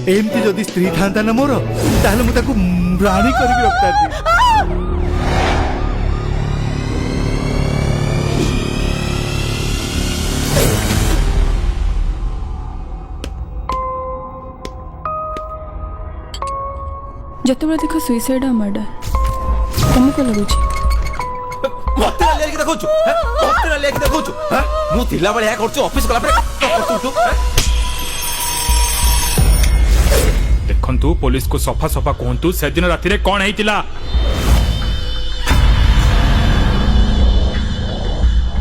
एमती जदि स्त्री था ना मोर ताहले मु ताकू राणी करके रखता जतबे देख सुइसाइड मर्डर तुमको लगुच मते लेके देखौछु मते लेके देखौछु मु थिला बळे या करछु ऑफिस गला पर देखंतु पुलिस को सफा सफा कहंतु से दिन राति रे कोन हेतिला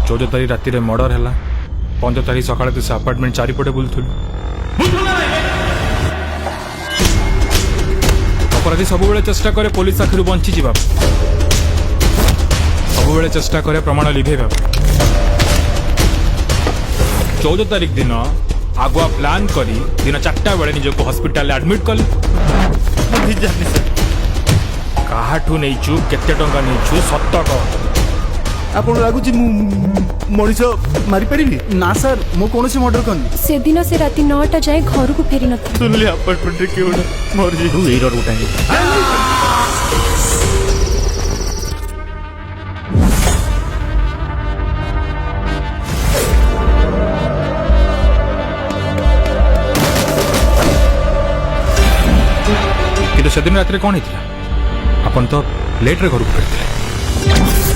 14 तारीख राति रे मर्डर हला 15 तारीख सकाळे तू अपार्टमेंट चारिपटे बुलथुलु अपराधी सबुबेले चेष्टा करे पुलिस आखिर बंची जीवा सबुबेले चेष्टा करे प्रमाण लिभेबा 14 तारीख दिन आगुआ प्लान करी दिन 4टा बेले निजको हॉस्पिटल एडमिट कले काहाठू नैचु केते टंका नैचु सत्त कह आपन लागुची मनीष मारी परिबी ना सर मु कोनोसी मर्डर करनी से दिन से राति 9टा जाए घर को फेरी नथि सुनली अपार्टमेंट रे केउ मर जी तू एरर उठाई कि से दिन रात रे कोन हेतिला अपन तो लेट रे घर को फेरथिले